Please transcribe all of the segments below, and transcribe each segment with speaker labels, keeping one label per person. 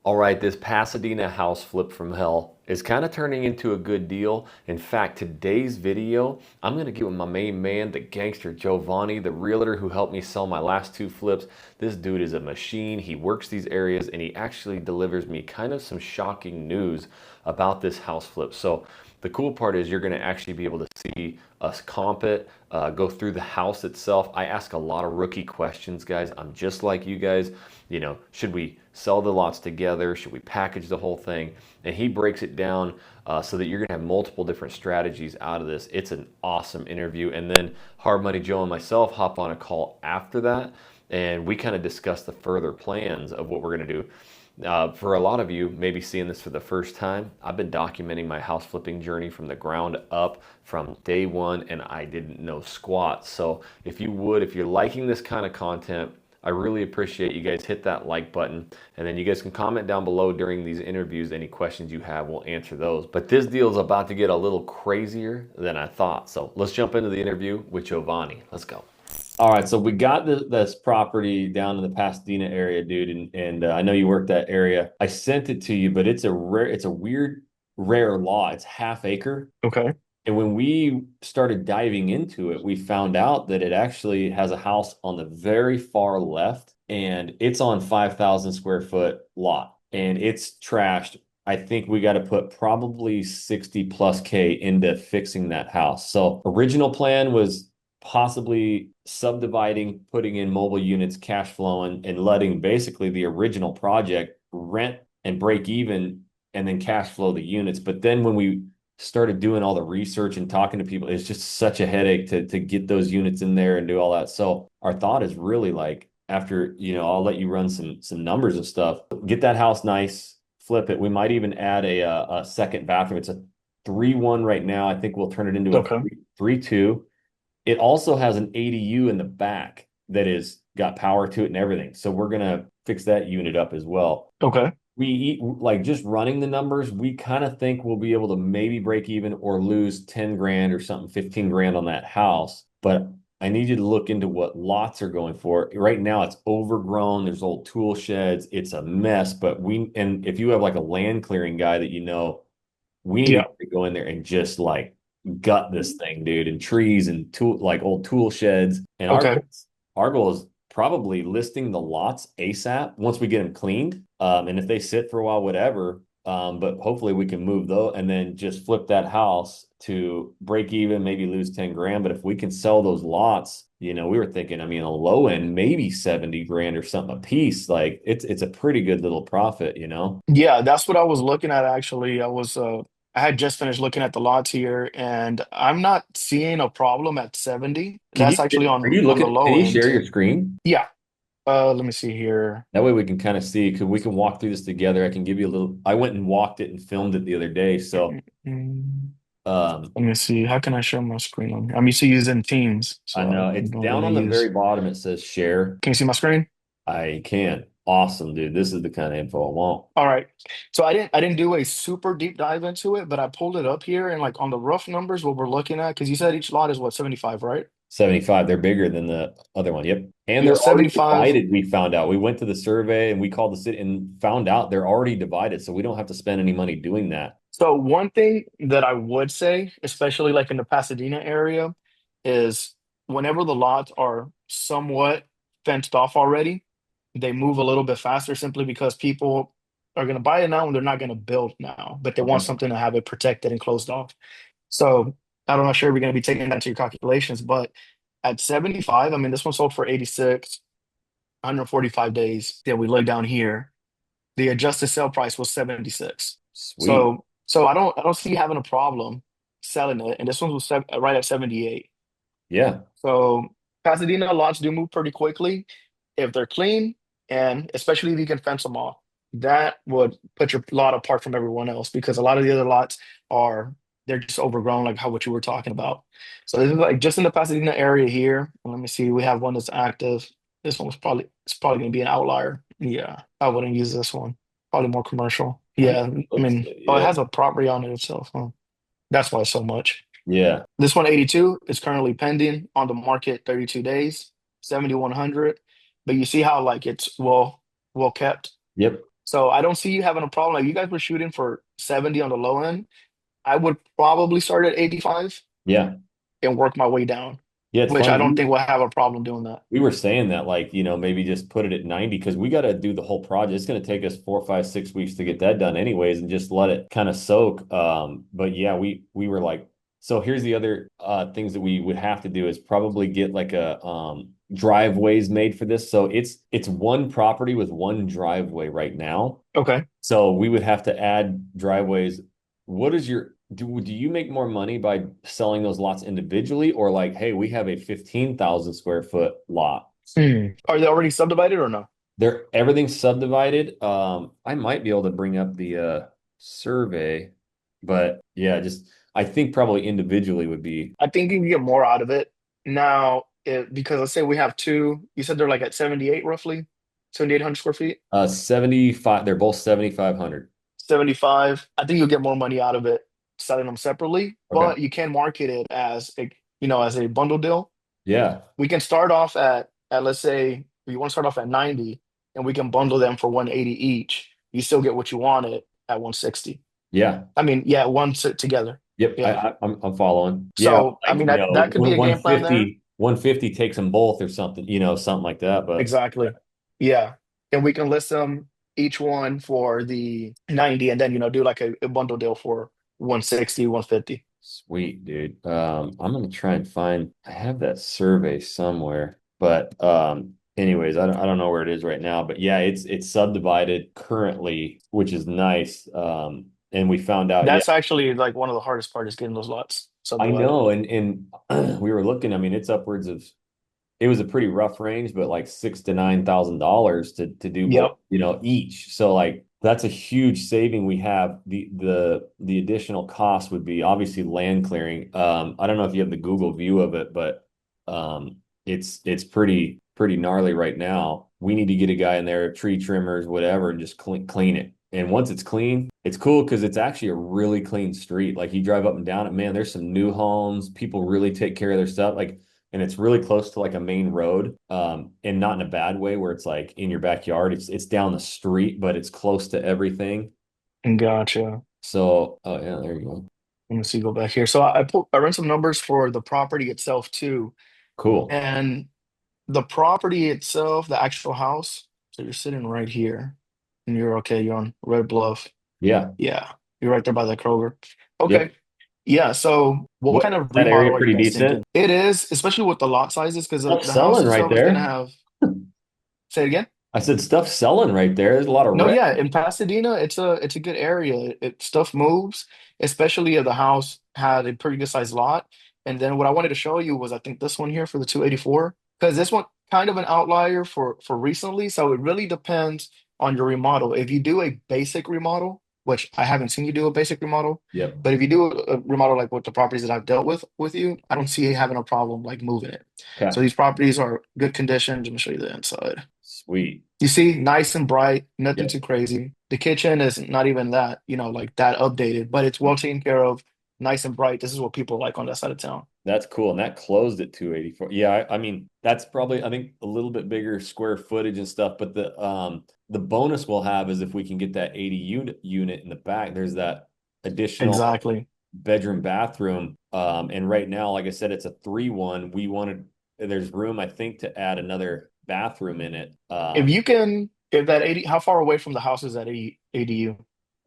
Speaker 1: All right, this Pasadena house flip from hell is kind of turning into a good deal. In fact, today's video, I'm going to get with my main man, the gangster Giovanni, the realtor who helped me sell my last two flips. This dude is a machine. He works these areas and he actually delivers me kind of some shocking news about this house flip. So the cool part is you're going to actually be able to see us comp it, go through the house itself. I ask a lot of rookie questions, guys. I'm just like you guys. You know, should we sell the lots together? Should we package the whole thing? And he breaks it down so that you're going to have multiple different strategies out of this. It's an awesome interview. And then Hard Money Joe and myself hop on a call after that, and we kind of discuss the further plans of what we're going to do. For a lot of you, maybe seeing this for the first time, I've been documenting my house flipping journey from the ground up from day one, and I didn't know squat. So if you would, if you're liking this kind of content, I really appreciate you guys hit that like button, and then you guys can comment down below during these interviews. Any questions you have, we'll answer those. But this deal is about to get a little crazier than I thought. So let's jump into the interview with Giovanni. Let's go. All right, so we got this property down in the Pasadena area, dude, and I know you work that area. I sent it to you, but it's a weird, rare law. It's half acre.
Speaker 2: Okay.
Speaker 1: And when we started diving into it, we found out that it actually has a house on the very far left, and it's on 5,000 square foot lot, and it's trashed. I think we got to put probably 60 plus K into fixing that house. So original plan was possibly subdividing, putting in mobile units, cash flowing, and letting basically the original project rent and break even and then cash flow the units. But then when we started doing all the research and talking to people, it's just such a headache to get those units in there and do all that. So our thought is really like after, I'll let you run some numbers and stuff, get that house nice, flip it. We might even add a second bathroom. It's a 3-1 right now. I think we'll turn it into a
Speaker 2: Okay.
Speaker 1: 3-2. It also has an ADU in the back that is got power to it and everything. So we're gonna fix that unit up as well.
Speaker 2: Okay.
Speaker 1: We eat like just running the numbers, we kind of think we'll be able to maybe break even or lose 10 grand or something, 15 grand on that house. But I need you to look into what lots are going for. Right now it's overgrown. There's old tool sheds. It's a mess. And if you have like a land clearing guy that we need
Speaker 2: Yeah.
Speaker 1: to go in there and just like gut this thing, dude, and trees and tool like old tool sheds. And
Speaker 2: Okay.
Speaker 1: our goal is probably listing the lots ASAP once we get them cleaned. And if they sit for a while, whatever. But hopefully we can move those and then just flip that house to break even, maybe lose 10 grand. But if we can sell those lots, we were thinking, I mean, a low end, maybe 70 grand or something a piece. Like it's a pretty good little profit.
Speaker 2: Yeah, that's what I was looking at actually. I had just finished looking at the lots here and I'm not seeing a problem at 70.
Speaker 1: Can you,
Speaker 2: That's actually
Speaker 1: are
Speaker 2: on
Speaker 1: you
Speaker 2: on the
Speaker 1: looking, can
Speaker 2: low
Speaker 1: you share
Speaker 2: end.
Speaker 1: your screen?
Speaker 2: Yeah. Let me see here.
Speaker 1: That way we can kind of see, because we can walk through this together. I can give you a little, I went and walked it and filmed it the other day. So,
Speaker 2: Mm,
Speaker 1: um,
Speaker 2: Let me see. How can I share my screen on here? I'm used to using Teams,
Speaker 1: I
Speaker 2: so I
Speaker 1: know it's
Speaker 2: don't
Speaker 1: down
Speaker 2: really
Speaker 1: on the very
Speaker 2: use.
Speaker 1: bottom. It says share.
Speaker 2: Can you see my screen?
Speaker 1: I can. Awesome, dude. This is the kind of info I want.
Speaker 2: All right. So I didn't do a super deep dive into it, but I pulled it up here and like on the rough numbers, what we're looking at, because you said each lot is what, 75, right?
Speaker 1: 75. They're bigger than the other one. Yep. And
Speaker 2: Yeah,
Speaker 1: they're already
Speaker 2: 75.
Speaker 1: divided. We found out. We went to the survey and we called the city and found out they're already divided. So we don't have to spend any money doing that.
Speaker 2: So one thing that I would say, especially like in the Pasadena area, is whenever the lots are somewhat fenced off already, they move a little bit faster simply because people are going to buy it now and they're not going to build now, but they want
Speaker 1: Okay.
Speaker 2: something to have it protected and closed off. So I'm not sure if you're going to be taking that into your calculations, but at 75, I mean, this one sold for 86, 145 days. Then we look down here, the adjusted sale price was 76.
Speaker 1: Sweet.
Speaker 2: So I don't see having a problem selling it. And this one was right at 78.
Speaker 1: Yeah.
Speaker 2: So Pasadena lots do move pretty quickly if they're clean, and especially if you can fence them off. That would put your lot apart from everyone else because a lot of the other lots are they're just overgrown, like how what you were talking about. So this is like just in the Pasadena area here. Let me see. We have one that's active. This one was probably it's probably gonna be an outlier. Yeah, I wouldn't use this one. Probably more commercial.
Speaker 1: I mean,
Speaker 2: Yeah, I
Speaker 1: looks
Speaker 2: mean,
Speaker 1: good.
Speaker 2: oh, it
Speaker 1: Yeah.
Speaker 2: has a property on it itself. Huh? That's why it's so much.
Speaker 1: Yeah.
Speaker 2: This 182 is currently pending on the market 32 days, 7,100. But you see how like it's well kept.
Speaker 1: Yep.
Speaker 2: So I don't see you having a problem. Like you guys were shooting for 70 on the low end. I would probably start at 85
Speaker 1: Yeah.
Speaker 2: and work my way down,
Speaker 1: Yeah, it's
Speaker 2: which
Speaker 1: funny.
Speaker 2: I don't think we'll have a problem doing that.
Speaker 1: We were saying that, like, maybe just put it at 90 because we got to do the whole project. It's going to take us 4, 5, 6 weeks to get that done, anyways, and just let it kind of soak. But yeah, we were like, so here's the other things that we would have to do is probably get like a driveways made for this. So it's one property with one driveway right now.
Speaker 2: Okay.
Speaker 1: So we would have to add driveways. What is your do you make more money by selling those lots individually or like, hey, we have a 15,000 square foot lot.
Speaker 2: Are they already subdivided or no?
Speaker 1: They're everything's subdivided. I might be able to bring up the survey, but yeah, just I think probably individually would be
Speaker 2: I think you can get more out of it now because let's say we have two, you said they're like at 78 roughly, 7,800 square feet,
Speaker 1: 75. They're both 7,500.
Speaker 2: 75. I think you'll get more money out of it selling them separately,
Speaker 1: Okay.
Speaker 2: but you can market it as as a bundle deal.
Speaker 1: Yeah.
Speaker 2: We can start off at let's say you want to start off at 90 and we can bundle them for 180 each. You still get what you wanted at 160.
Speaker 1: Yeah.
Speaker 2: I mean, yeah, together.
Speaker 1: Yep,
Speaker 2: Yeah.
Speaker 1: I'm following. Yeah,
Speaker 2: So, I
Speaker 1: like
Speaker 2: mean, that could be a game plan there.
Speaker 1: 150 takes them both or something, something like that. But
Speaker 2: Exactly. Yeah. And we can list them each one for the 90 and then, do like a bundle deal for 160, 150.
Speaker 1: sweet, dude. I'm gonna try and find. I have that survey somewhere, but anyways, I don't know where it is right now. But yeah, it's subdivided currently, which is nice. And we found out, yeah,
Speaker 2: That's actually like one of the hardest parts is getting those lots
Speaker 1: I
Speaker 2: subdivided.
Speaker 1: know, and we were looking. I mean, it's upwards of it was a pretty rough range, but like $6,000 to $9,000 to do both,
Speaker 2: Yep.
Speaker 1: each. So like that's a huge saving we have. The additional cost would be obviously land clearing. I don't know if you have the Google view of it, but it's pretty gnarly right now. We need to get a guy in there, tree trimmers, whatever, and just clean it. And once it's clean, it's cool because it's actually a really clean street. Like you drive up and down it, man, there's some new homes. People really take care of their stuff. Like and it's really close to like a main road, and not in a bad way where it's like in your backyard. It's down the street, but it's close to everything.
Speaker 2: Gotcha.
Speaker 1: So, oh yeah, there you go.
Speaker 2: Let me see, go back here. So I ran some numbers for the property itself too.
Speaker 1: Cool.
Speaker 2: And the property itself, the actual house, so you're sitting right here and you're okay, you're on Red Bluff.
Speaker 1: Yeah.
Speaker 2: Yeah, you're right there by the Kroger. Okay.
Speaker 1: Yep.
Speaker 2: Yeah, so what
Speaker 1: What
Speaker 2: kind of
Speaker 1: that area
Speaker 2: remodel are you
Speaker 1: pretty
Speaker 2: guys thinking?
Speaker 1: decent.
Speaker 2: It is, especially with the lot sizes, because
Speaker 1: Stuff
Speaker 2: the house
Speaker 1: selling right
Speaker 2: itself is going to
Speaker 1: there.
Speaker 2: have, say it again?
Speaker 1: I said stuff selling right there. There's a lot of
Speaker 2: No,
Speaker 1: rent.
Speaker 2: yeah, in Pasadena, it's a good area. Stuff moves, especially if the house had a pretty good sized lot. And then what I wanted to show you was I think this one here for the 284, because this one kind of an outlier for recently. So it really depends on your remodel. If you do a basic remodel, which I haven't seen you do a basic remodel,
Speaker 1: Yep.
Speaker 2: but if you do a remodel like with the properties that I've dealt with you, I don't see you having a problem like moving it. So
Speaker 1: Okay.
Speaker 2: these properties are good condition. Let me show you the inside.
Speaker 1: Sweet.
Speaker 2: You see, nice and bright, nothing
Speaker 1: Yep.
Speaker 2: too crazy. The kitchen is not even that, like that updated, but it's well taken care of, nice and bright. This is what people like on that side of town.
Speaker 1: That's cool. And that closed at 284. Yeah, I mean, that's probably I think a little bit bigger square footage and stuff, but the bonus we'll have is if we can get that 80 unit in the back, there's that additional
Speaker 2: Exactly.
Speaker 1: bedroom bathroom. And right now, like I said, it's a 3-1. We wanted there's room, I think, to add another bathroom in it.
Speaker 2: If that 80, how far away from the house is that ADU?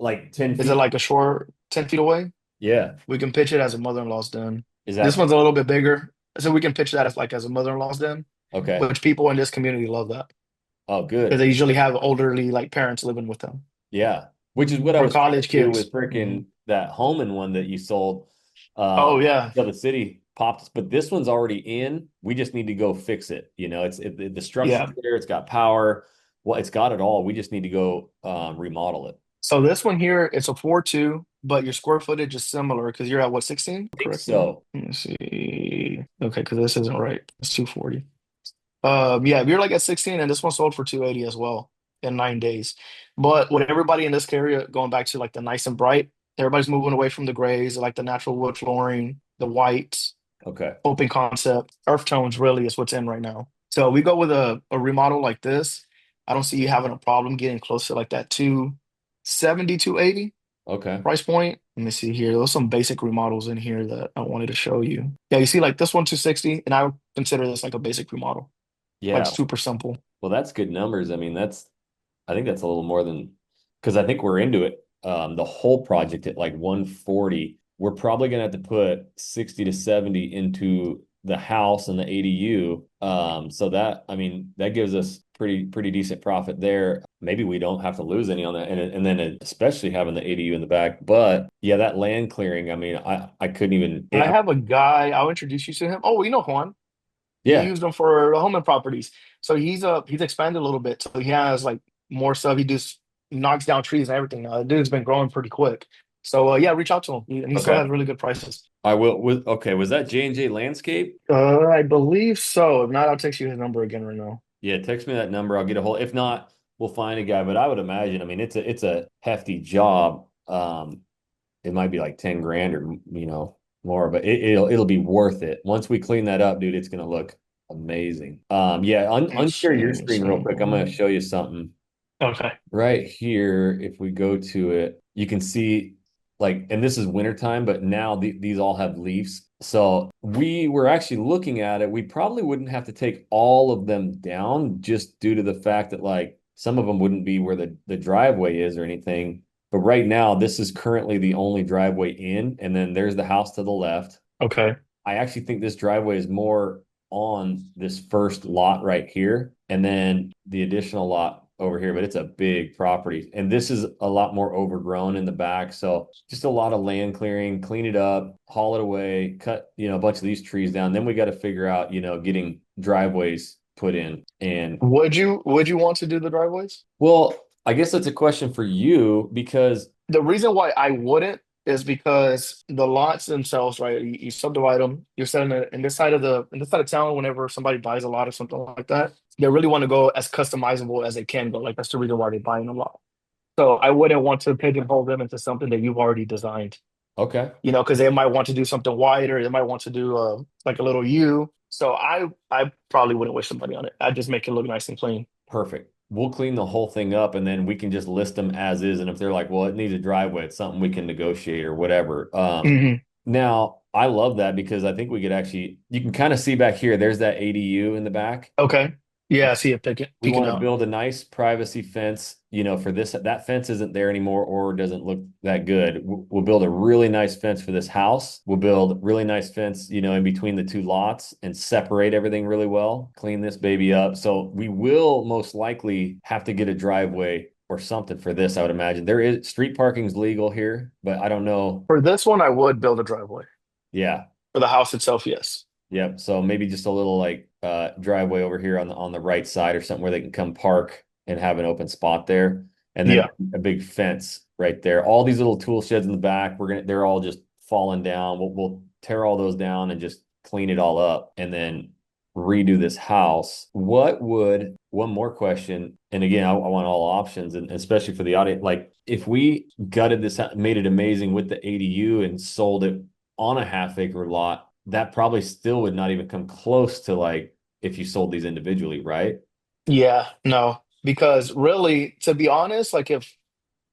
Speaker 1: Like 10
Speaker 2: Is it
Speaker 1: feet.
Speaker 2: like a short 10 feet away?
Speaker 1: Yeah.
Speaker 2: We can pitch it as a mother-in-law's den.
Speaker 1: Is
Speaker 2: This
Speaker 1: that
Speaker 2: one's a little bit bigger. So we can pitch that as like as a mother-in-law's den,
Speaker 1: okay?
Speaker 2: which people in this community love that
Speaker 1: Oh,
Speaker 2: because
Speaker 1: good.
Speaker 2: they usually have elderly like parents living with them
Speaker 1: Yeah. Which is what I
Speaker 2: or
Speaker 1: was trying
Speaker 2: college
Speaker 1: to do
Speaker 2: kids.
Speaker 1: with
Speaker 2: Mhm.
Speaker 1: freaking that Holman one that you sold.
Speaker 2: Oh yeah.
Speaker 1: So the city popped, but this one's already in. We just need to go fix it. The structure's
Speaker 2: Yeah.
Speaker 1: there, it's got power. Well, it's got it all. We just need to go remodel it.
Speaker 2: So this one here, it's a 4-2, but your square footage is similar because you're at what, 16?
Speaker 1: I think
Speaker 2: Correct me.
Speaker 1: so.
Speaker 2: Let me see. Okay, because this isn't right. It's 240. Yeah, you're like at 16, and this one sold for 280 as well in 9 days. But with everybody in this area going back to like the nice and bright, everybody's moving away from the grays, like the natural wood flooring, the whites,
Speaker 1: Okay.
Speaker 2: open concept, earth tones really is what's in right now. So we go with a remodel like this. I don't see you having a problem getting close to like that 270, 280
Speaker 1: Okay.
Speaker 2: price point. Let me see here. There's some basic remodels in here that I wanted to show you. Yeah, you see like this one 260, and I would consider this like a basic remodel, like
Speaker 1: Yeah.
Speaker 2: super simple.
Speaker 1: Well, that's good numbers. I mean, I think that's a little more than, because I think we're into it. The whole project at like 140, we're probably gonna have to put 60 to 70 into the house and the ADU. So that, I mean, that gives us pretty decent profit there. Maybe we don't have to lose any on that, and then especially having the ADU in the back. But yeah, that land clearing, I mean, I couldn't even.
Speaker 2: I have a guy. I'll introduce you to him. Oh, you know Juan. He
Speaker 1: Yeah.
Speaker 2: used them for the home and properties. So he's expanded a little bit. So he has like more stuff. He just knocks down trees and everything now. The dude's been growing pretty quick. So yeah, reach out to him. He still
Speaker 1: Okay.
Speaker 2: has really good prices.
Speaker 1: I will. Okay. Was that J&J Landscape?
Speaker 2: I believe so. If not, I'll text you his number again right now.
Speaker 1: Yeah, text me that number. I'll get a hold. If not, we'll find a guy. But I would imagine, I mean, it's a hefty job. It might be like 10 grand or more, but it'll be worth it. Once we clean that up, dude, it's gonna look amazing. Yeah, unshare your
Speaker 2: Let me
Speaker 1: screen real quick. I'm gonna show you something.
Speaker 2: Okay.
Speaker 1: Right here, if we go to it, you can see like, and this is wintertime, but now these all have leaves. So we were actually looking at it. We probably wouldn't have to take all of them down just due to the fact that like some of them wouldn't be where the driveway is or anything. But right now, this is currently the only driveway in, and then there's the house to the left.
Speaker 2: Okay.
Speaker 1: I actually think this driveway is more on this first lot right here, and then the additional lot over here, but it's a big property. And this is a lot more overgrown in the back. So just a lot of land clearing, clean it up, haul it away, cut, a bunch of these trees down. Then we got to figure out, getting driveways put in. And
Speaker 2: Would you want to do the driveways?
Speaker 1: well, I guess that's a question for you because
Speaker 2: The reason why I wouldn't is because the lots themselves, right? You subdivide them. You're selling it in this side of town. Whenever somebody buys a lot or something like that, they really want to go as customizable as they can go. Like that's the reason why they're buying a lot. So I wouldn't want to pigeonhole them into something that you've already designed.
Speaker 1: okay,
Speaker 2: Because they might want to do something wider. They might want to do like a little U. So I probably wouldn't waste some money on it. I'd just make it look nice and clean.
Speaker 1: perfect. We'll clean the whole thing up and then we can just list them as is. And if they're like, well, it needs a driveway, it's something we can negotiate or whatever.
Speaker 2: Hmm.
Speaker 1: Now I love that because I think we could actually, you can kind of see back here, there's that ADU in the back.
Speaker 2: Okay. Yeah, I see it
Speaker 1: We
Speaker 2: peeking
Speaker 1: want to
Speaker 2: out.
Speaker 1: build a nice privacy fence, for this. That fence isn't there anymore or doesn't look that good. We'll build a really nice fence for this house. We'll build really nice fence, in between the two lots and separate everything really well. Clean this baby up. So we will most likely have to get a driveway or something for this, I would imagine. There is street parking's legal here, but I don't know.
Speaker 2: For this one, I would build a driveway.
Speaker 1: Yeah.
Speaker 2: For the house itself, yes.
Speaker 1: Yep. So maybe just a little like driveway over here on the right side or something where they can come park and have an open spot there. And then
Speaker 2: Yeah.
Speaker 1: a big fence right there. All these little tool sheds in the back, they're all just falling down. We'll tear all those down and just clean it all up and then redo this house. One more question, and again, I want all options, and especially for the audience, like if we gutted this, made it amazing with the ADU and sold it on a half acre lot, that probably still would not even come close to like if you sold these individually, right?
Speaker 2: Yeah, no. Because really, to be honest, like if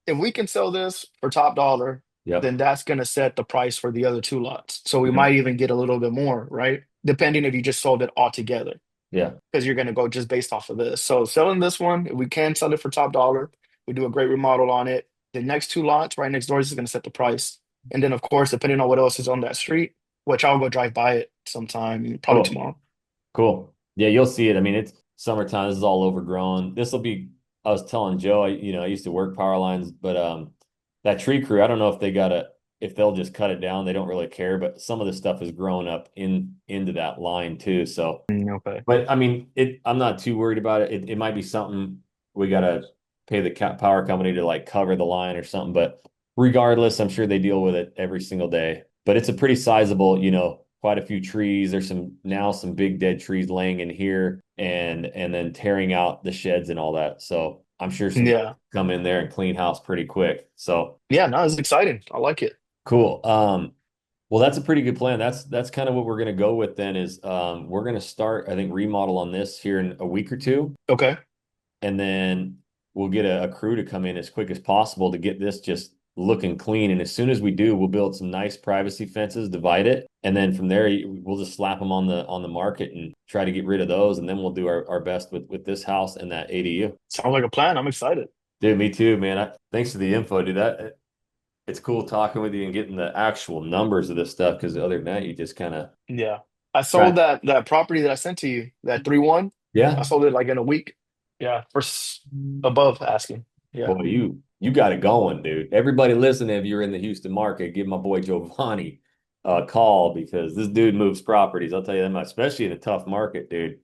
Speaker 2: we can sell this for top dollar,
Speaker 1: Yep.
Speaker 2: then that's gonna set the price for the other two lots. So we
Speaker 1: Okay.
Speaker 2: might even get a little bit more, right? Depending if you just sold it all together,
Speaker 1: Yeah.
Speaker 2: because you're gonna go just based off of this. So selling this one, if we can sell it for top dollar, we do a great remodel on it. The next two lots right next door is gonna set the price. And then of course, depending on what else is on that street, which I'll go drive by it sometime, probably
Speaker 1: Cool.
Speaker 2: tomorrow.
Speaker 1: Cool. Yeah, you'll see it. I mean, it's summertime. This is all overgrown. I was telling Joe, I used to work power lines, but that tree crew, I don't know if they'll just cut it down. They don't really care, but some of the stuff is growing up into that line too. So,
Speaker 2: Okay.
Speaker 1: but I mean, I'm not too worried about it. It might be something we gotta pay the power company to like cover the line or something. But regardless, I'm sure they deal with it every single day. But it's a pretty sizable, quite a few trees. There's some big dead trees laying in here and then tearing out the sheds and all that. So I'm sure some
Speaker 2: Yeah.
Speaker 1: come in there and clean house pretty quick. So
Speaker 2: Yeah, no, it's exciting. I like it.
Speaker 1: cool. Well, that's a pretty good plan. That's kind of what we're gonna go with then is we're gonna start, I think, remodel on this here in a week or two.
Speaker 2: Okay.
Speaker 1: and then we'll get a crew to come in as quick as possible to get this just looking clean. And as soon as we do, we'll build some nice privacy fences, divide it, and then from there we'll just slap them on the market and try to get rid of those. And then we'll do our best with this house and that ADU.
Speaker 2: Sounds like a plan. I'm excited.
Speaker 1: Dude, me too, man. Thanks for the info, dude. That it's cool talking with you and getting the actual numbers of this stuff because other than that, you just kind of
Speaker 2: Yeah. I sold
Speaker 1: right.
Speaker 2: that property that I sent to you, that 3-1. I
Speaker 1: Yeah.
Speaker 2: sold it like in a week. Yeah, above asking. Yeah.
Speaker 1: Boy, you got it going, dude. Everybody listening, if you're in the Houston market, give my boy Giovanni a call because this dude moves properties. I'll tell you that much, especially in a tough market, dude.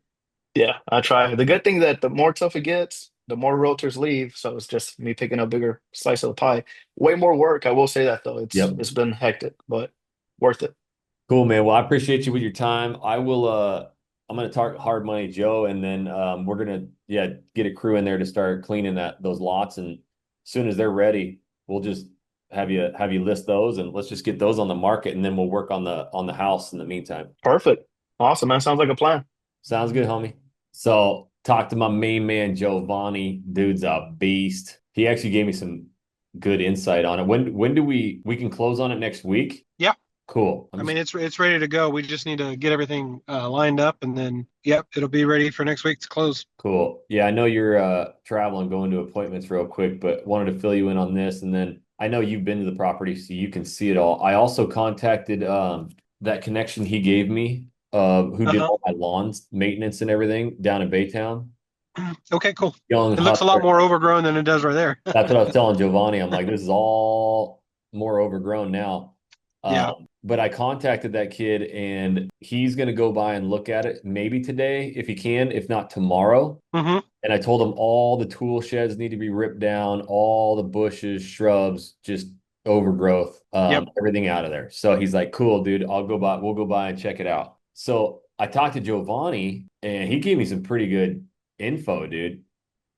Speaker 2: Yeah, I try. The good thing that the more tough it gets, the more realtors leave. So it's just me picking a bigger slice of the pie. Way more work. I will say that though.
Speaker 1: Yep.
Speaker 2: It's been hectic, but worth it.
Speaker 1: Cool, man. Well, I appreciate you with your time. I'm gonna target Hard Money Joe, and then we're gonna get a crew in there to start cleaning those lots. And as soon as they're ready, we'll just have you list those, and let's just get those on the market, and then we'll work on the house in the meantime.
Speaker 2: Perfect. Awesome, man. Sounds like a plan.
Speaker 1: Sounds good, homie. So talk to my main man Giovanni. Dude's a beast. He actually gave me some good insight on it. When do we can close on it next week?
Speaker 3: Yeah.
Speaker 1: Cool.
Speaker 3: I mean, it's ready to go. We just need to get everything lined up, and then yep, it'll be ready for next week to close.
Speaker 1: Cool. Yeah, I know you're traveling, going to appointments real quick, but wanted to fill you in on this. And then I know you've been to the property, so you can see it all. I also contacted that connection he gave me, who did
Speaker 3: Uh-huh.
Speaker 1: all my lawns maintenance and everything down in Baytown.
Speaker 3: Okay, cool.
Speaker 1: Young
Speaker 3: It looks a lot
Speaker 1: Hustler.
Speaker 3: more overgrown than it does right there.
Speaker 1: That's what I was telling Giovanni. I'm like, this is all more overgrown now.
Speaker 3: Yeah.
Speaker 1: But I contacted that kid and he's going to go by and look at it maybe today if he can, if not tomorrow.
Speaker 3: Mm-hmm.
Speaker 1: And I told him all the tool sheds need to be ripped down, all the bushes, shrubs, just overgrowth,
Speaker 3: Yep.
Speaker 1: everything out of there. So he's like, cool, dude, we'll go by and check it out. So I talked to Giovanni and he gave me some pretty good info, dude.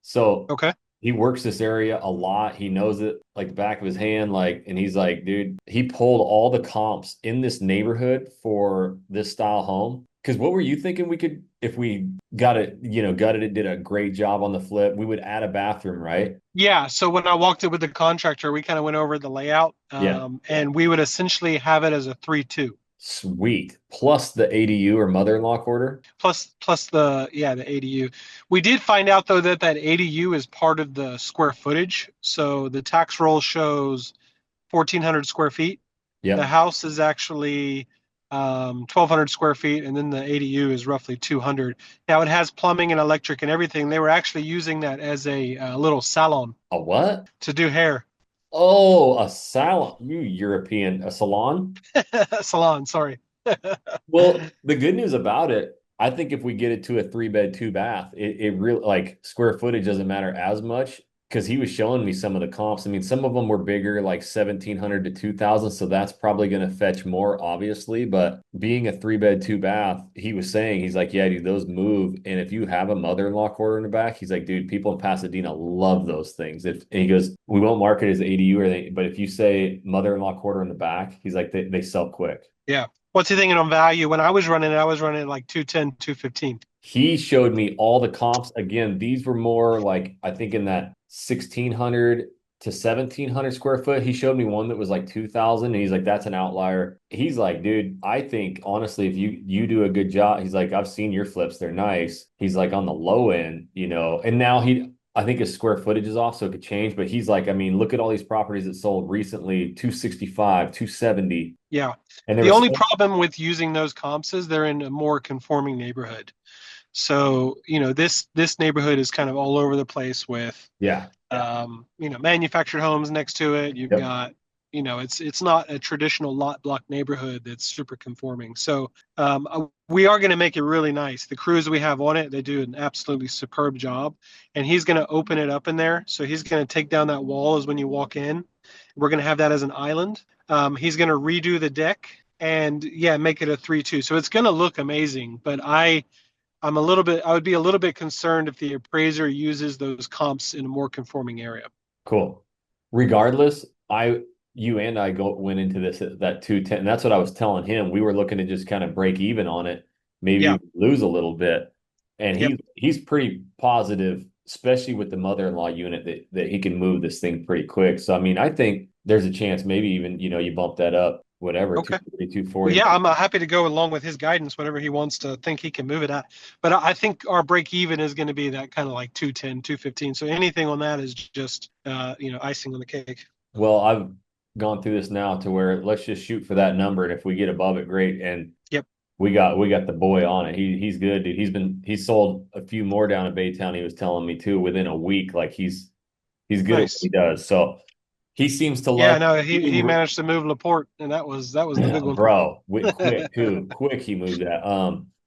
Speaker 1: So
Speaker 3: Okay.
Speaker 1: he works this area a lot. He knows it like the back of his hand. Like, and he's like, dude, he pulled all the comps in this neighborhood for this style home. Because what were you thinking we could, if we got it, gutted it, did a great job on the flip, we would add a bathroom, right?
Speaker 3: Yeah. So when I walked it with the contractor, we kind of went over the layout,
Speaker 1: Yeah.
Speaker 3: and we would essentially have it as a 3-2
Speaker 1: Sweet. Plus the ADU or mother-in-law quarter.
Speaker 3: plus the ADU. We did find out though that ADU is part of the square footage. So the tax roll shows 1,400 square feet. The
Speaker 1: Yep.
Speaker 3: house is actually 1,200 square feet, and then the ADU is roughly 200. Now it has plumbing and electric and everything. They were actually using that as a little salon
Speaker 1: A what?
Speaker 3: to do hair.
Speaker 1: Oh, a salon. You European, a salon?
Speaker 3: Salon, sorry.
Speaker 1: Well, the good news about it, I think if we get it to a 3 bed, 2 bath, it really like square footage doesn't matter as much because he was showing me some of the comps. I mean, some of them were bigger, like 1,700 to 2,000. So that's probably going to fetch more, obviously. But being a 3 bed, 2 bath, he was saying, he's like, yeah, dude, those move. And if you have a mother-in-law quarter in the back, he's like, dude, people in Pasadena love those things. And he goes, we won't market it as ADU or anything, but if you say mother-in-law quarter in the back, he's like, they sell quick.
Speaker 3: Yeah. What's he thinking on value? When I was running like 210, 215.
Speaker 1: He showed me all the comps. Again, these were more like, I think in that 1,600 to 1,700 square foot. He showed me one that was like 2,000. And he's like, that's an outlier. He's like, dude, I think honestly, if you do a good job, he's like, I've seen your flips. They're nice. He's like on the low end, and now I think his square footage is off, so it could change. But he's like, I mean, look at all these properties that sold recently, 265, 270.
Speaker 3: Yeah.
Speaker 1: And there
Speaker 3: The
Speaker 1: was
Speaker 3: only problem with using those comps is they're in a more conforming neighborhood. So, this neighborhood is kind of all over the place with
Speaker 1: yeah.
Speaker 3: manufactured homes next to it. You've
Speaker 1: Yep.
Speaker 3: got, it's not a traditional lot block neighborhood that's super conforming. So we are going to make it really nice. The crews we have on it, they do an absolutely superb job. And he's going to open it up in there. So he's going to take down that wall as when you walk in. We're going to have that as an island. He's going to redo the deck and make it a 3-2. So it's going to look amazing. But I would be a little bit concerned if the appraiser uses those comps in a more conforming area.
Speaker 1: Cool. Regardless, you and I went into this at that 210. And that's what I was telling him. We were looking to just kind of break even on it, maybe
Speaker 3: Yeah.
Speaker 1: lose a little bit. And
Speaker 3: Yep.
Speaker 1: he's pretty positive especially with the mother-in-law unit, that he can move this thing pretty quick. So I mean, I think there's a chance maybe even, you bump that up, whatever,
Speaker 3: Okay.
Speaker 1: 230,
Speaker 3: Well,
Speaker 1: 240.
Speaker 3: yeah, I'm happy to go along with his guidance, whatever he wants to think he can move it at. But I think our break even is going to be that kind of like 210, 215. So anything on that is just, icing on the cake.
Speaker 1: Well, I've gone through this now to where let's just shoot for that number, and if we get above it, great. And
Speaker 3: Yep.
Speaker 1: we got the boy on it. He's good, dude. He's sold a few more down in Baytown. He was telling me too within a week. Like he's good at what he
Speaker 3: Nice.
Speaker 1: does. So he seems to
Speaker 3: Yeah,
Speaker 1: love
Speaker 3: no, he
Speaker 1: shooting.
Speaker 3: managed to move Laporte, and that was the big one.
Speaker 1: Bro, quick too. Quick he moved that.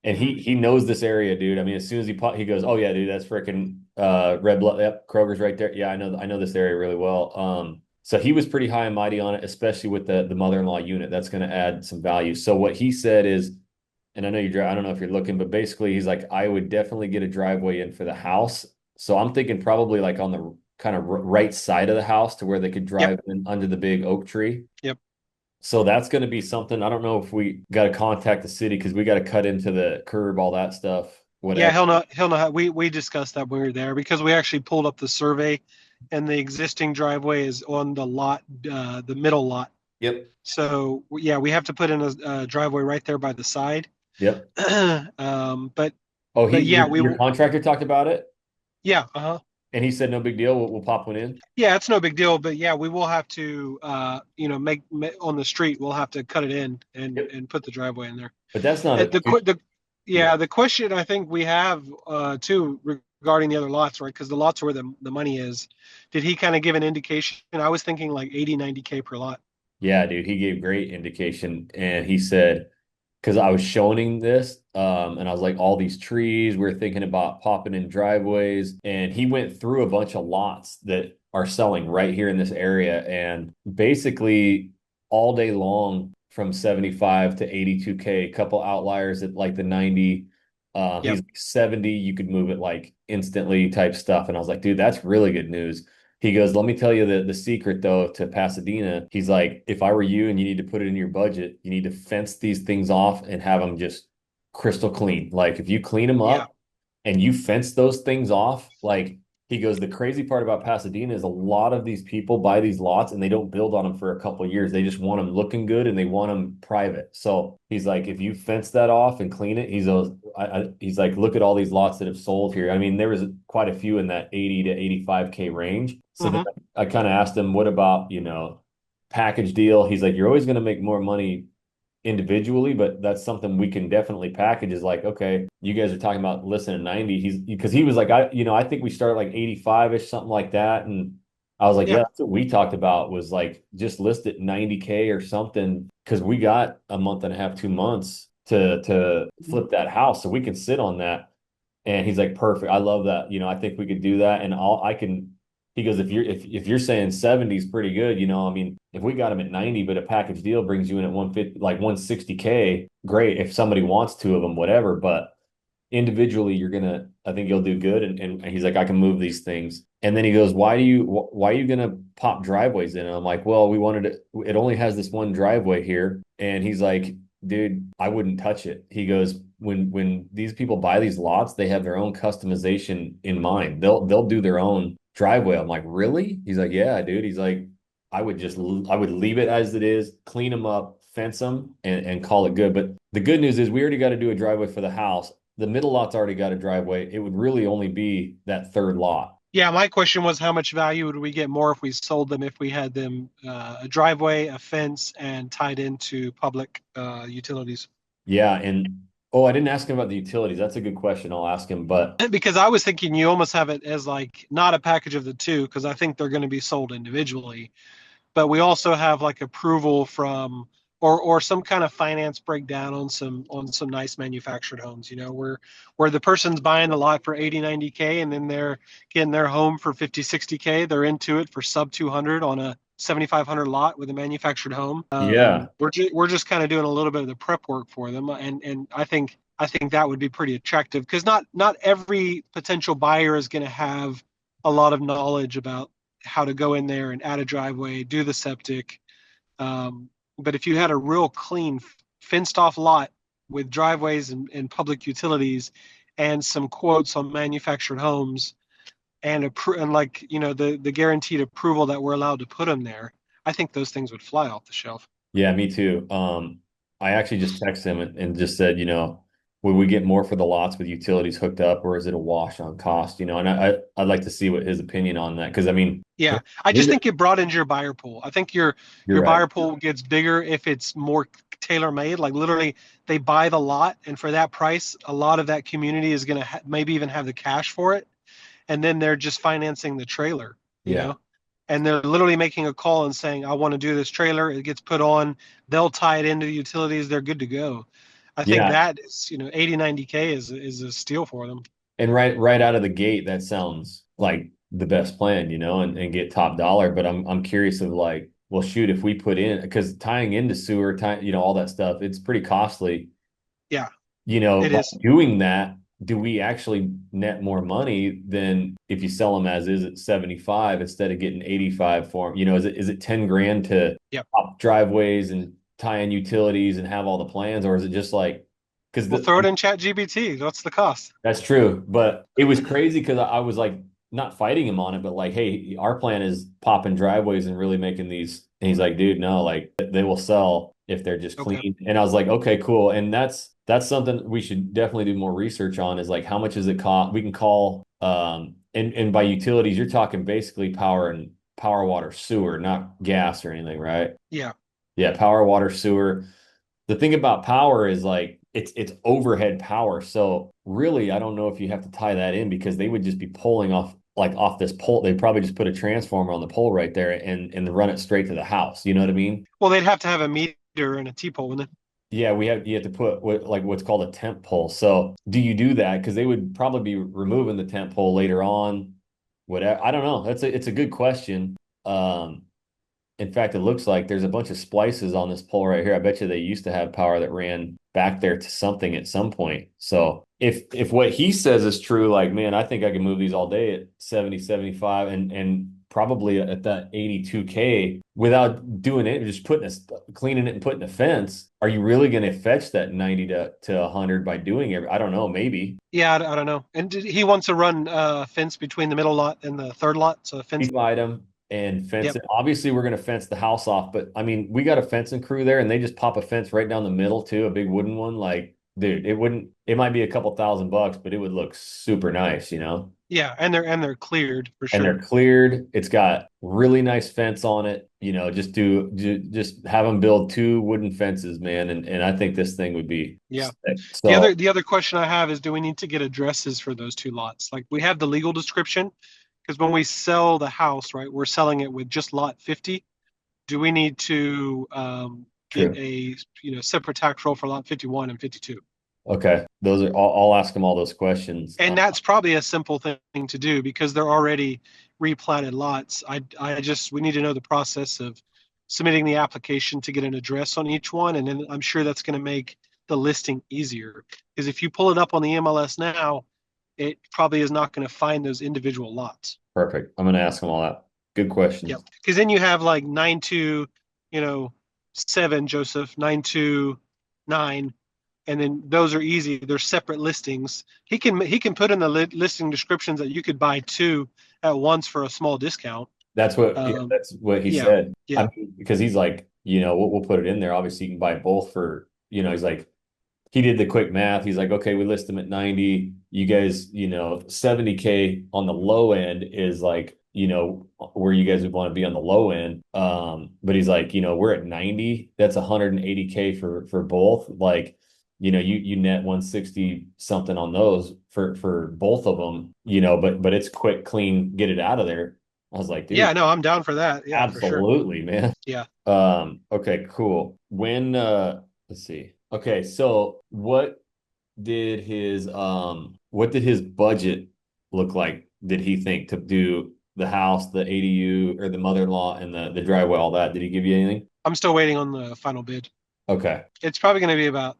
Speaker 1: And
Speaker 3: Mhm.
Speaker 1: he knows this area, dude. I mean, as soon as he goes, oh yeah, dude, that's freaking red blood. Yep, Kroger's right there. Yeah, I know this area really well. So he was pretty high and mighty on it, especially with the mother-in-law unit. That's going to add some value. So what he said is, and I know I don't know if you're looking, but basically he's like, I would definitely get a driveway in for the house. So I'm thinking probably like on the kind of right side of the house to where they could
Speaker 3: Yep.
Speaker 1: drive in under the big oak tree.
Speaker 3: Yep.
Speaker 1: So that's going to be something. I don't know if we got to contact the city because we got to cut into the curb, all that stuff,
Speaker 3: Yeah,
Speaker 1: whatever.
Speaker 3: he'll know how we discussed that when we were there because we actually pulled up the survey, and the existing driveway is on the lot, the middle lot.
Speaker 1: Yep.
Speaker 3: So yeah, we have to put in a driveway right there by the side.
Speaker 1: Yep.
Speaker 3: But
Speaker 1: Oh,
Speaker 3: yeah, we
Speaker 1: your
Speaker 3: will.
Speaker 1: contractor talked about it,
Speaker 3: Yeah, uh-huh.
Speaker 1: and he said no big deal. We'll pop one in.
Speaker 3: Yeah, it's no big deal. But yeah, we will have to, make on the street. We'll have to cut it in and
Speaker 1: Yep.
Speaker 3: put the driveway in there.
Speaker 1: But that's not
Speaker 3: And
Speaker 1: a yeah.
Speaker 3: the question I think we have too regarding the other lots, right? Because the lots where the money is. Did he kind of give an indication? I was thinking like 80, 90K per lot.
Speaker 1: Yeah, dude, he gave great indication, and he said because I was showing him this, and I was like, all these trees, we are thinking about popping in driveways, and he went through a bunch of lots that are selling right here in this area, and basically all day long from 75 to 82K, a couple outliers at like the 90.
Speaker 3: Yep.
Speaker 1: He's like 70, you could move it like instantly type stuff, and I was like, dude, that's really good news. He goes, let me tell you the secret though to Pasadena. He's like, if I were you and you need to put it in your budget, you need to fence these things off and have them just crystal clean. Like if you clean them
Speaker 3: Yeah.
Speaker 1: up and you fence those things off, like he goes, the crazy part about Pasadena is a lot of these people buy these lots and they don't build on them for a couple of years. They just want them looking good and they want them private. So he's like, if you fence that off and clean it, he's like, look at all these lots that have sold here. I mean, there was quite a few in that 80 to 85K range. So then
Speaker 3: Hmm.
Speaker 1: I kind of asked him, what about, package deal? He's like, you're always going to make more money individually, but that's something we can definitely package is like, okay, you guys are talking about listing at 90. Because he was like, I think we start like 85-ish, something like that. And I was like,
Speaker 3: Yeah.
Speaker 1: yeah, that's what we talked about was like just list it 90K or something. Cause we got a month and a half, 2 months to flip that house. So we can sit on that. And he's like, perfect. I love that. I think we could do that. And he goes, if you're saying 70 is pretty good, I mean, if we got him at 90, but a package deal brings you in at 150, like 160K, great. If somebody wants two of them, whatever. But individually, I think you'll do good. And he's like, I can move these things. And then he goes, why are you gonna pop driveways in? And I'm like, well, it only has this one driveway here. And he's like, dude, I wouldn't touch it. He goes, when these people buy these lots, they have their own customization in mind. They'll do their own driveway. I'm like, really? He's like, yeah, dude. He's like, I would leave it as it is, clean them up, fence them, and call it good. But the good news is we already got to do a driveway for the house. The middle lot's already got a driveway. It would really only be that third lot.
Speaker 3: Yeah, my question was how much value would we get more if we sold them if we had them a driveway, a fence, and tied into public utilities?
Speaker 1: Yeah, and oh, I didn't ask him about the utilities. That's a good question. I'll ask him, but
Speaker 3: Because I was thinking you almost have it as like not a package of the two, because I think they're going to be sold individually, but we also have like approval from or some kind of finance breakdown on some nice manufactured homes, where the person's buying the lot for 80, 90K and then they're getting their home for 50, 60K. They're into it for sub 200 on a 7,500 lot with a manufactured home.
Speaker 1: yeah,
Speaker 3: We're just kind of doing a little bit of the prep work for them, and I think that would be pretty attractive because not every potential buyer is going to have a lot of knowledge about how to go in there and add a driveway, do the septic. But if you had a real clean, fenced off lot with driveways and public utilities and some quotes on manufactured homes, and like, you know, the guaranteed approval that we're allowed to put them there, I think those things would fly off the shelf.
Speaker 1: Yeah, me too. I actually just texted him and just said, would we get more for the lots with utilities hooked up, or is it a wash on cost? And I'd like to see what his opinion on that, because I mean,
Speaker 3: Yeah, I
Speaker 1: his,
Speaker 3: just think it broadens your buyer pool. I think
Speaker 1: you're
Speaker 3: your
Speaker 1: right.
Speaker 3: buyer pool gets bigger if it's more tailor made. Like literally, they buy the lot, and for that price, a lot of that community is going to maybe even have the cash for it, and then they're just financing the trailer. You
Speaker 1: Yeah,
Speaker 3: know, and they're literally making a call and saying, "I want to do this trailer." It gets put on. They'll tie it into the utilities. They're good to go. I think
Speaker 1: yeah,
Speaker 3: that is, 80, 90K is a steal for them.
Speaker 1: and right out of the gate, that sounds like the best plan, and get top dollar. But I'm curious of like, well, shoot, if we put in, because tying into sewer, all that stuff, it's pretty costly.
Speaker 3: Yeah, it
Speaker 1: By
Speaker 3: is.
Speaker 1: doing that, do we actually net more money than if you sell them as is at 75 instead of getting 85 for them? Is it 10 grand to
Speaker 3: Yep.
Speaker 1: pop driveways and tie in utilities and have all the plans, or is it just like, because
Speaker 3: We'll throw it in Chat GBT. What's the cost?
Speaker 1: that's true, but it was crazy because I was like not fighting him on it, but like, hey, our plan is popping driveways and really making these. And he's like, dude, no, like they will sell if they're just
Speaker 3: Okay.
Speaker 1: clean. And I was like, okay, cool. And that's something we should definitely do more research on, is like, how much does it cost? We can call and by utilities, you're talking basically power, water, sewer, not gas or anything, right?
Speaker 3: Yeah.
Speaker 1: Yeah, power, water, sewer. The thing about power is like it's overhead power. So really, I don't know if you have to tie that in, because they would just be pulling off this pole. They'd probably just put a transformer on the pole right there and run it straight to the house. You know what I mean?
Speaker 3: Well, they'd have to have a meter and a T-pole, wouldn't
Speaker 1: Yeah, you have to put what's called a temp pole. So do you do that? Because they would probably be removing the temp pole later on. Whatever. I don't know. It's a good question. In fact, it looks like there's a bunch of splices on this pole right here. I bet you they used to have power that ran back there to something at some point. So if what he says is true, like, man, I think I can move these all day at 70, 75, and probably at that 82K without doing it, just cleaning it and putting a fence. Are you really going to fetch that 90 to 100 by doing it? I don't know, maybe.
Speaker 3: yeah, I don't know. And he wants to run a fence between the middle lot and the third lot, so a fence.
Speaker 1: Item and fence
Speaker 3: Yep.
Speaker 1: it. Obviously, we're going to fence the house off, but I mean, we got a fencing crew there, and they just pop a fence right down the middle too, a big wooden one. Like, dude, it might be a couple $1,000, but it would look super nice.
Speaker 3: Yeah, and they're cleared for
Speaker 1: And they're
Speaker 3: sure.
Speaker 1: cleared. It's got really nice fence on it. Just have them build two wooden fences, man, and I think this thing would be
Speaker 3: Yeah.
Speaker 1: sick.
Speaker 3: The
Speaker 1: So
Speaker 3: other the other question I have is, do we need to get addresses for those two lots? Like we have the legal description, because when we sell the house, right, we're selling it with just lot 50. Do we need to get
Speaker 1: true.
Speaker 3: a separate tax roll for lot 51 and 52?
Speaker 1: Okay, those are. I'll ask them all those questions.
Speaker 3: And that's probably a simple thing to do because they're already replatted lots. I just we need to know the process of submitting the application to get an address on each one, and then I'm sure that's going to make the listing easier. Because if you pull it up on the MLS now, it probably is not going to find those individual lots.
Speaker 1: Perfect. I'm gonna ask them all that. Good
Speaker 3: Yep.
Speaker 1: questions.
Speaker 3: Because then you have like 92, 7 Joseph 929, and then those are easy. They're separate listings. He can put in the listing descriptions that you could buy two at once for a small discount.
Speaker 1: Yeah,
Speaker 3: Um,
Speaker 1: that's what he
Speaker 3: yeah,
Speaker 1: said. I
Speaker 3: yeah,
Speaker 1: mean, because he's like, we'll put it in there. Obviously, you can buy both for, he's like, he did the quick math. He's like, okay, we list them at 90. You guys, 70K on the low end is like, where you guys would want to be on the low end. But he's like, we're at 90. That's 180K for both. Like, you net 160 something on those for both of them, but it's quick, clean, get it out of there. I was like, dude,
Speaker 3: yeah. No, I'm down for that. Yeah, for sure.
Speaker 1: absolutely, man.
Speaker 3: Yeah.
Speaker 1: Okay, cool. Let's see. Okay, so what did his budget look like? Did he think to do the house, the ADU, or the mother-in-law and the driveway, all that? Did he give you anything?
Speaker 3: I'm still waiting on the final bid.
Speaker 1: Okay.
Speaker 3: It's probably going to be about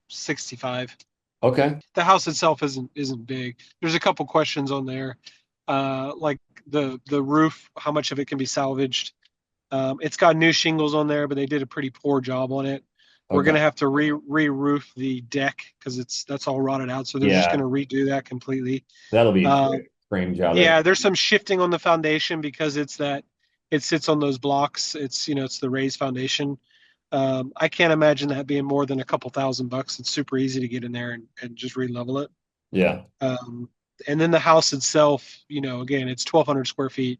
Speaker 3: 65.
Speaker 1: Okay.
Speaker 3: The house itself isn't big. There's a couple questions on there, like the roof, how much of it can be salvaged. It's got new shingles on there, but they did a pretty poor job on it. We're
Speaker 1: Okay.
Speaker 3: gonna have to re-roof the deck because that's all rotted out. So they're just
Speaker 1: Yeah,
Speaker 3: gonna redo that completely.
Speaker 1: that'll be
Speaker 3: Uh,
Speaker 1: quick. frame job.
Speaker 3: Yeah, there's some shifting on the foundation because it sits on those blocks. It's the raised foundation. I can't imagine that being more than a couple $1,000. It's super easy to get in there and just re-level it.
Speaker 1: Yeah.
Speaker 3: And then the house itself, again, it's 1,200 square feet.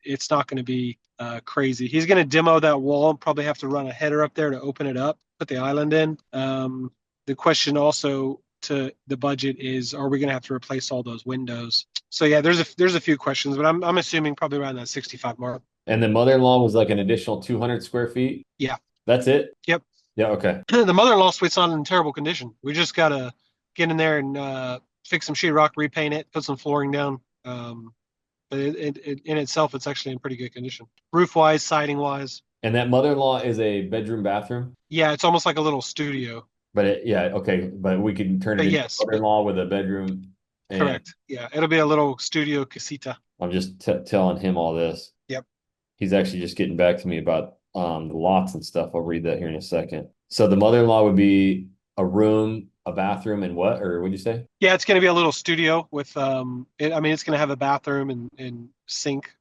Speaker 3: It's not going to be crazy. He's going to demo that wall and probably have to run a header up there to open it up, put the island in. The question also to the budget is, are we going to have to replace all those windows? So yeah, there's a few questions, but I'm assuming probably around that 65 mark.
Speaker 1: And the mother-in-law was like an additional 200 square feet.
Speaker 3: Yeah.
Speaker 1: That's it?
Speaker 3: Yep.
Speaker 1: Yeah, okay.
Speaker 3: The mother-in-law suite's not in terrible condition. We just got to get in there and fix some sheetrock, repaint it, put some flooring down. But in itself, it's actually in pretty good condition. Roof-wise, siding-wise.
Speaker 1: And that mother-in-law is a bedroom bathroom?
Speaker 3: Yeah, it's almost like a little studio.
Speaker 1: But okay. But we can turn it into a mother-in-law with a bedroom.
Speaker 3: Correct. Yeah, it'll be a little studio casita.
Speaker 1: I'm just telling him all this.
Speaker 3: Yep.
Speaker 1: He's actually just getting back to me about the lots and stuff. I'll read that here in a second. So the mother-in-law would be a room, a bathroom, and what? Or what'd you say?
Speaker 3: Yeah, it's going to be a little studio with it's going to have a bathroom and sink.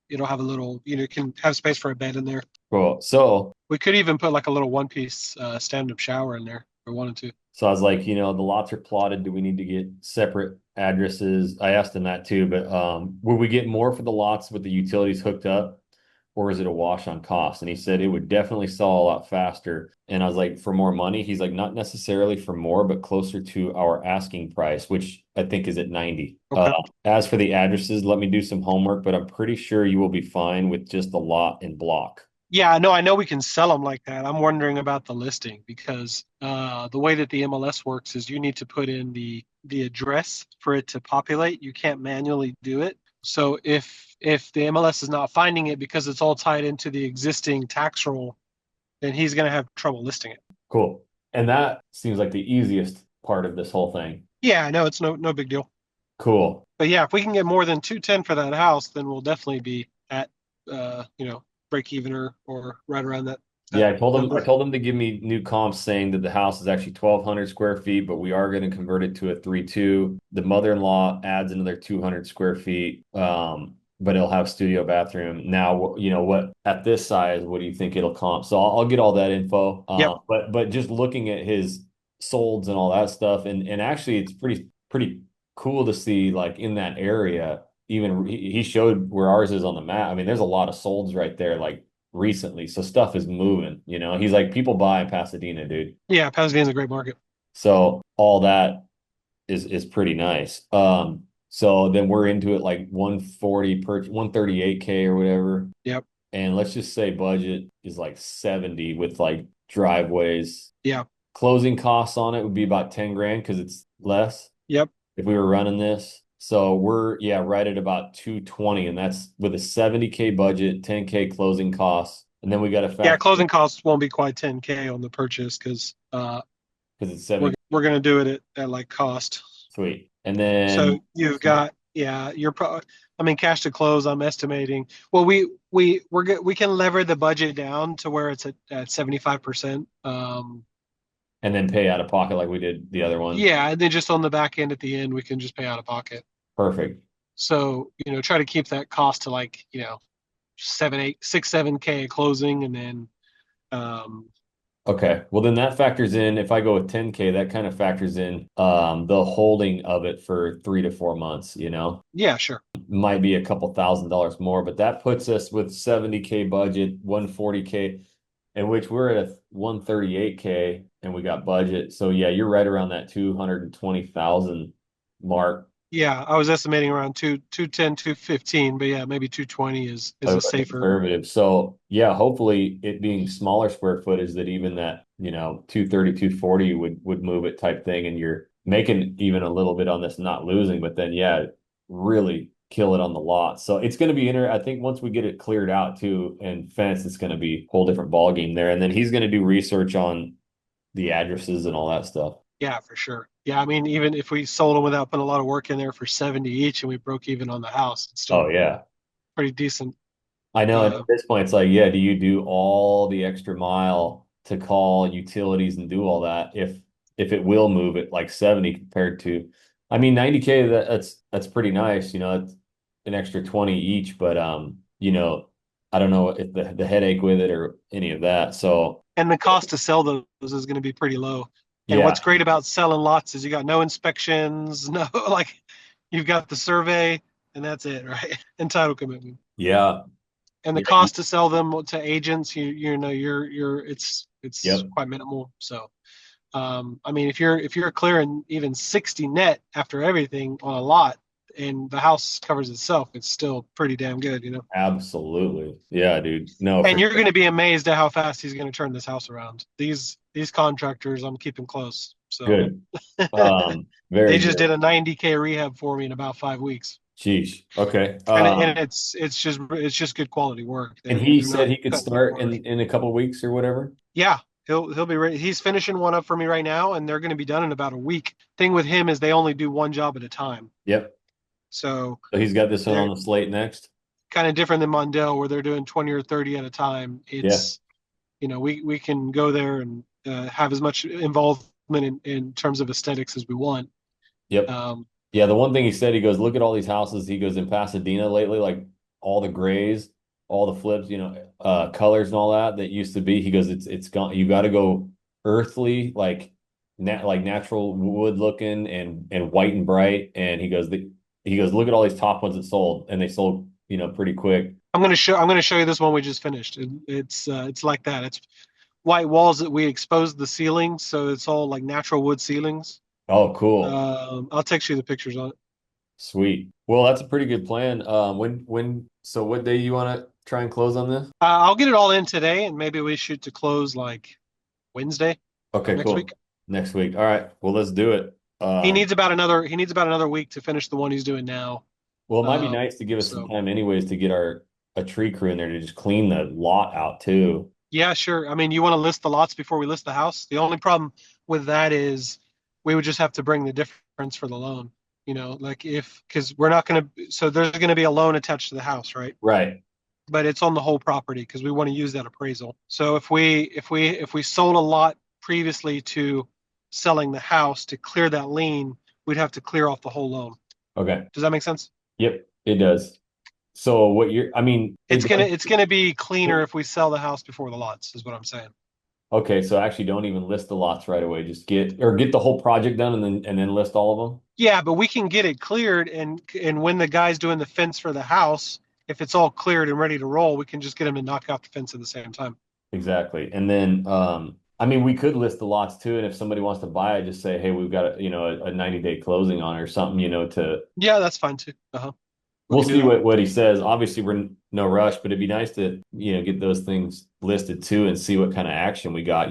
Speaker 3: It'll have a little, can have space for a bed in there.
Speaker 1: Cool. So
Speaker 3: we could even put like a little one-piece stand-up shower in there if we wanted to.
Speaker 1: So I was like, the lots are plotted. Do we need to get separate addresses? I asked him that too, but will we get more for the lots with the utilities hooked up, or is it a wash on cost? And he said it would definitely sell a lot faster. And I was like, for more money? He's like, not necessarily for more, but closer to our asking price, which I think is at 90.
Speaker 3: Okay.
Speaker 1: As for the addresses, let me do some homework, but I'm pretty sure you will be fine with just the lot and block.
Speaker 3: Yeah, no, I know we can sell them like that. I'm wondering about the listing because the way that the MLS works is you need to put in the address for it to populate. You can't manually do it. So if the MLS is not finding it because it's all tied into the existing tax roll, then he's going to have trouble listing it.
Speaker 1: Cool. And that seems like the easiest part of this whole thing.
Speaker 3: Yeah, I know it's no big deal.
Speaker 1: Cool.
Speaker 3: But yeah, if we can get more than 210 for that house, then we'll definitely be at break even or right around that.
Speaker 1: Yeah, I told him to give me new comps saying that the house is actually 1,200 square feet, but we are going to convert it to a 3.2. The mother-in-law adds another 200 square feet, but it'll have studio bathroom. Now, what at this size, what do you think it'll comp? So I'll get all that info.
Speaker 3: Yep.
Speaker 1: But just looking at his solds and all that stuff, and actually it's pretty cool to see like in that area. Even he showed where ours is on the map. I mean, there's a lot of solds right there, like recently. So stuff is moving, He's like, people buy in Pasadena, dude.
Speaker 3: Yeah, Pasadena's a great market.
Speaker 1: So all that is pretty nice. So then we're into it like 140 per 138K or whatever.
Speaker 3: Yep.
Speaker 1: And let's just say budget is like 70 with like driveways.
Speaker 3: Yeah.
Speaker 1: Closing costs on it would be about 10 grand because it's less.
Speaker 3: Yep.
Speaker 1: If we were running this. So we're right at about 220, and that's with a 70K budget, 10K closing costs, and then we got to factor.
Speaker 3: Yeah, closing costs won't be quite 10K on the purchase because
Speaker 1: it's 70.
Speaker 3: We're gonna do it at like cost.
Speaker 1: Sweet, and then
Speaker 3: so you've got you're probably. I mean, cash to close. I'm estimating. Well, we can lever the budget down to where it's at 75%.
Speaker 1: And then pay out of pocket like we did the other one.
Speaker 3: Yeah, and then just on the back end at the end, we can just pay out of pocket.
Speaker 1: Perfect.
Speaker 3: So, try to keep that cost to like, 7K closing, and then
Speaker 1: okay. Well, then that factors in, if I go with 10K, that kind of factors in the holding of it for 3 to 4 months,
Speaker 3: Yeah, sure.
Speaker 1: Might be a couple $1,000s more, but that puts us with 70K budget, 140K, in which we're at a 138K and we got budget. So yeah, you're right around that 220,000 mark.
Speaker 3: Yeah, I was estimating around 210, 215, but yeah, maybe 220 is a safer
Speaker 1: conservative. So yeah, hopefully it being smaller square footage that even that, 230, 240 would move it type thing. And you're making even a little bit on this, not losing, but then really kill it on the lot. So it's going to be I think once we get it cleared out too and fenced, it's going to be a whole different ball game there. And then he's going to do research on the addresses and all that stuff.
Speaker 3: Yeah, for sure. Yeah, I mean, even if we sold them without putting a lot of work in there for 70 each and we broke even on the house, it's still pretty decent.
Speaker 1: I know at this point, it's like, do you do all the extra mile to call utilities and do all that if it will move it like 70 compared to I mean, 90K, that's pretty nice. It's an extra 20 each, but I don't know if the headache with it or any of that. So
Speaker 3: And the cost to sell those is going to be pretty low. And what's
Speaker 1: yeah,
Speaker 3: great about selling lots is you got no inspections, no like you've got the survey and that's it, right? And title commitment.
Speaker 1: yeah,
Speaker 3: And the
Speaker 1: yeah,
Speaker 3: cost to sell them to agents, you know, you're it's
Speaker 1: yep,
Speaker 3: quite minimal. So I mean, if you're clearing even 60 net after everything on a lot, and the house covers itself, it's still pretty damn good, you know.
Speaker 1: absolutely. Yeah, dude. No,
Speaker 3: And
Speaker 1: for
Speaker 3: you're
Speaker 1: sure.
Speaker 3: going to be amazed at how fast he's going to turn this house around. These contractors, I'm keeping close. So
Speaker 1: Good. Very
Speaker 3: they just
Speaker 1: good.
Speaker 3: did a 90K rehab for me in about 5 weeks,
Speaker 1: Sheesh. Okay.
Speaker 3: and it's just good quality work.
Speaker 1: And
Speaker 3: They're
Speaker 1: he
Speaker 3: they're
Speaker 1: said
Speaker 3: not
Speaker 1: he could
Speaker 3: cutting any
Speaker 1: start
Speaker 3: corners.
Speaker 1: in a couple of weeks or whatever.
Speaker 3: Yeah, he'll be ready. He's finishing one up for me right now, and they're going to be done in about a week. Thing with him is they only do one job at a time,
Speaker 1: Yep.
Speaker 3: so
Speaker 1: So he's got this one on
Speaker 3: they're
Speaker 1: the slate next.
Speaker 3: kind of different than Mondale, where they're doing 20 or 30 at a time.
Speaker 1: Yeah.
Speaker 3: It's we can go there and have as much involvement in terms of aesthetics as we want.
Speaker 1: Yep.
Speaker 3: Um,
Speaker 1: Yeah, the one thing he said, he goes, look at all these houses. He goes in Pasadena lately, like all the grays, all the flips, colors and all that that used to be. He goes, it's gone. You got to go earthly, like natural wood looking and white and bright. And he goes, look at all these top ones that sold, and they sold, pretty quick.
Speaker 3: I'm gonna show you this one we just finished. It's like that. It's white walls that we exposed the ceilings, so it's all like natural wood ceilings.
Speaker 1: Oh, cool.
Speaker 3: I'll text you the pictures on it.
Speaker 1: Sweet. Well, that's a pretty good plan. So what day you want to try and close on this?
Speaker 3: I'll get it all in today, and maybe we shoot to close like Wednesday of
Speaker 1: Okay,
Speaker 3: next
Speaker 1: cool.
Speaker 3: week.
Speaker 1: Next week. All right. Well, let's do it.
Speaker 3: He needs about another week to finish the one he's doing now.
Speaker 1: Well, it might be
Speaker 3: Um,
Speaker 1: nice to give us some
Speaker 3: so
Speaker 1: time anyways to get a tree crew in there to just clean the lot out too.
Speaker 3: yeah, sure. I mean, you want to list the lots before we list the house. The only problem with that is we would just have to bring the difference for the loan. Like because we're not going to, so there's going to be a loan attached to the house, right?
Speaker 1: Right.
Speaker 3: But it's on the whole property because we want to use that appraisal. So if we sold a lot previously to selling the house to clear that lien, we'd have to clear off the whole loan.
Speaker 1: Okay.
Speaker 3: Does that make sense?
Speaker 1: Yep, it does. So I mean, it
Speaker 3: It's gonna
Speaker 1: does.
Speaker 3: it's gonna be cleaner if we sell the house before the lots, is what I'm saying.
Speaker 1: Okay, so actually don't even list the lots right away. Just get the whole project done and then list all of them.
Speaker 3: Yeah, but we can get it cleared, and when the guy's doing the fence for the house, if it's all cleared and ready to roll, we can just get him to knock out the fence at the same time.
Speaker 1: Exactly. And then I mean we could list the lots too, and if somebody wants to buy it, just say, hey, we've got a 90-day closing on it or something, to
Speaker 3: Yeah, that's fine too. We
Speaker 1: we'll
Speaker 3: can do
Speaker 1: see
Speaker 3: that.
Speaker 1: what he says. Obviously, we're in no rush, but it'd be nice to, get those things listed too and see what kind of action we got,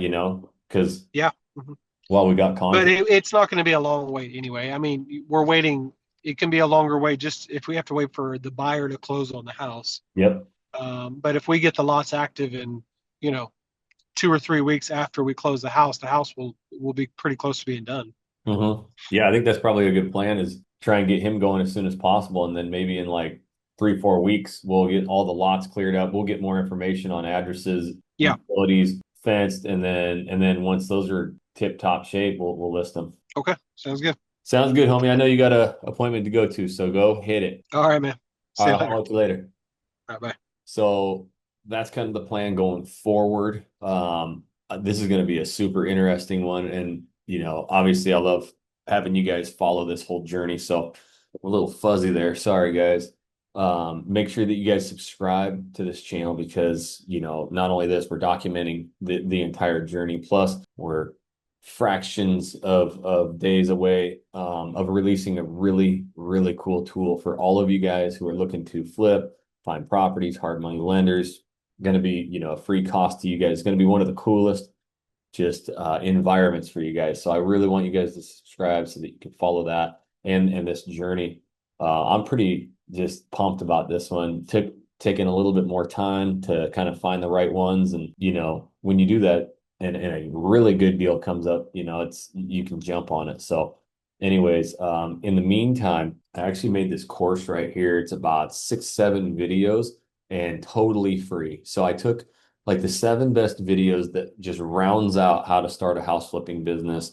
Speaker 1: because
Speaker 3: Yeah. Mhm.
Speaker 1: while we got
Speaker 3: But
Speaker 1: contract.
Speaker 3: it's not going to be a long wait anyway. I mean, we're waiting. It can be a longer wait just if we have to wait for the buyer to close on the house.
Speaker 1: Yep.
Speaker 3: But if we get the lots active in, you know, 2 or 3 weeks after we close the house will be pretty close to being done.
Speaker 1: Yeah, I think that's probably a good plan is try and get him going as soon as possible. And then maybe in like 3, 4 weeks, we'll get all the lots cleared up. We'll get more information on addresses,
Speaker 3: Yeah.
Speaker 1: utilities, fenced, and then once those are tip top shape, we'll list them.
Speaker 3: Okay. Sounds good.
Speaker 1: Sounds good, homie. I know you got a appointment to go to, so go hit it.
Speaker 3: All right, man.
Speaker 1: All
Speaker 3: See you
Speaker 1: right, I'll
Speaker 3: later.
Speaker 1: holler at you later.
Speaker 3: All right, bye.
Speaker 1: So that's kind of the plan going forward. This is going to be a super interesting one. And, obviously I love having you guys follow this whole journey. So I'm a little fuzzy there. Sorry, guys. Make sure that you guys subscribe to this channel because, not only this, we're documenting the entire journey. Plus, we're fractions of days away of releasing a really, really cool tool for all of you guys who are looking to flip, find properties, hard money lenders. Going to be, a free cost to you guys. It's going to be one of the coolest just environments for you guys. So I really want you guys to subscribe so that you can follow that and this journey. I'm pretty just pumped about this one. Taking a little bit more time to kind of find the right ones, and when you do that, and a really good deal comes up, you can jump on it. So, anyways, in the meantime, I actually made this course right here. It's about 6, 7 videos and totally free. So I took like the 7 best videos that just rounds out how to start a house flipping business.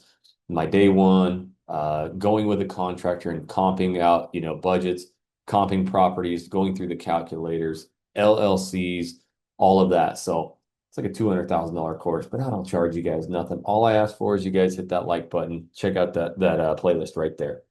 Speaker 1: my day one, going with a contractor and comping out, budgets, comping properties, going through the calculators, LLCs, all of that. So it's like a $200,000 course, but I don't charge you guys nothing. All I ask for is you guys hit that like button, check out that playlist right there.